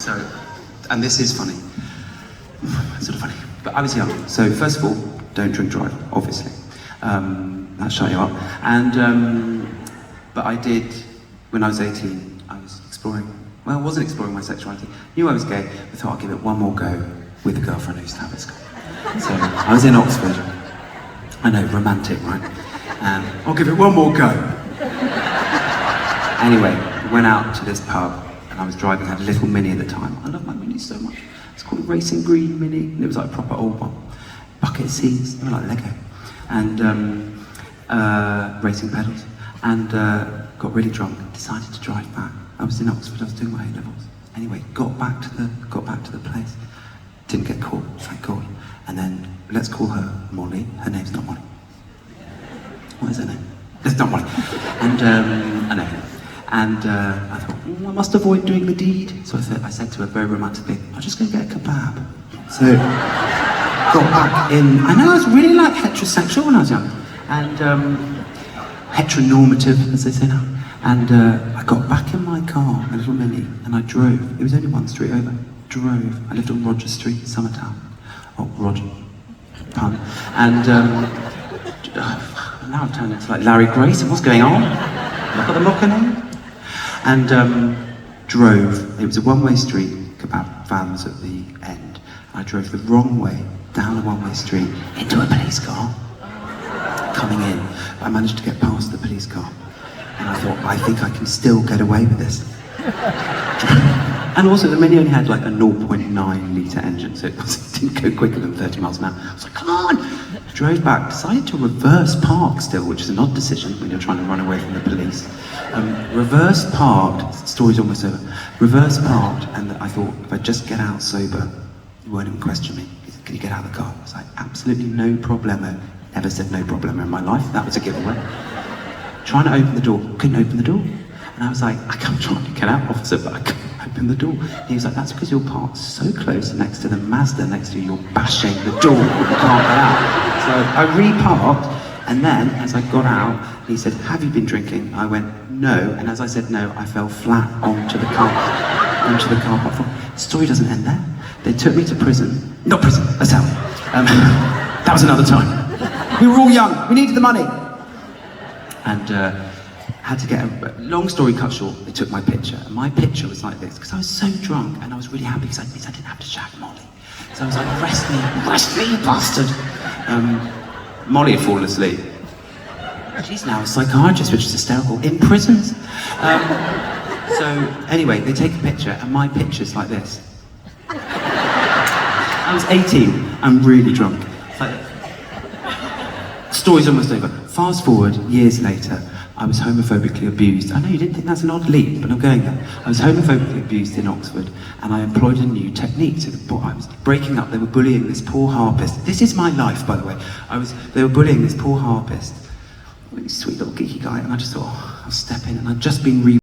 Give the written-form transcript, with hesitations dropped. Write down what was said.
So, and this is funny. Sort of funny. But I was young, so first of all, don't drink drive, obviously. That shut you up. And, but I did, when I was 18, I was exploring, well, I wasn't exploring my sexuality. Knew I was gay, but thought I'd give it one more go with a girlfriend who used to have this. So I was in Oxford. I know, romantic, right? I'll give it one more go. Anyway, went out to this pub, and I was driving, I had a little Mini at the time. I love my Mini so much. It's called Racing Green Mini, and it was like a proper old one. Bucket seats, they were like Lego. And racing pedals. And got really drunk, decided to drive back. I was in Oxford, I was doing my A-levels. Anyway, got back to the place. Didn't get caught, thank God. And then, let's call her Molly. Her name's not Molly. What is her name? It's not Molly. And, I know. And I thought, I must avoid doing the deed. So I said to her very romantically, I'm just going to get a kebab. So, got back in. I know I was really like heterosexual when I was young. And heteronormative, as they say now. And I got back in my car, a little Mini, and I drove. It was only one street over. Drove. I lived on Roger Street, Summertown. Oh, Roger. Pun. And now I've turned into like Larry Grayson. What's going on? Look at the look in him. And drove. It was a one-way street. Kebab van was at the end. I drove the wrong way down a one-way street into a police car. Coming in, I managed to get past the police car. And I thought, I think I can still get away with this. And also, the Mini only had like a 0.9 litre engine, so it didn't go quicker than 30 miles an hour. I was like, come on! Drove back, decided to reverse park still, which is an odd decision when you're trying to run away from the police. Reverse parked, story's almost over. Reverse parked, and I thought, if I just get out sober, you won't even question me. Can you get out of the car? I was like, absolutely no problemo. Never said no problemo in my life, that was a giveaway. Trying to open the door, couldn't open the door. And I was like, I can't try to get out, officer, but I couldn't open the door. And he was like, that's because you're parked so close next to the Mazda next to you, you're bashing the door, you can't get out. So I reparked, and then, as I got out, he said, have you been drinking? I went, no, and as I said no, I fell flat onto the car park. The story doesn't end there. They took me to prison. Not prison, a cell. That was another time. We were all young, we needed the money. And had to get a long story cut short, they took my picture. And my picture was like this, because I was so drunk and I was really happy because I didn't have to shag Molly. So I was like, arrest me, you bastard. Molly had fallen asleep. She's now a psychiatrist, which is hysterical, in prisons. So anyway, they take a picture and my picture's like this. I was 18, I'm really drunk. It's like, story's almost over. Fast forward, years later, I was homophobically abused. I know you didn't think that's an odd leap, but I'm going there. I was homophobically abused in Oxford, and I employed a new technique. So I was breaking up, they were bullying this poor harpist. This is my life, by the way. They were bullying this poor harpist, really sweet little geeky guy, and I just thought, oh, I'll step in, and I'd just been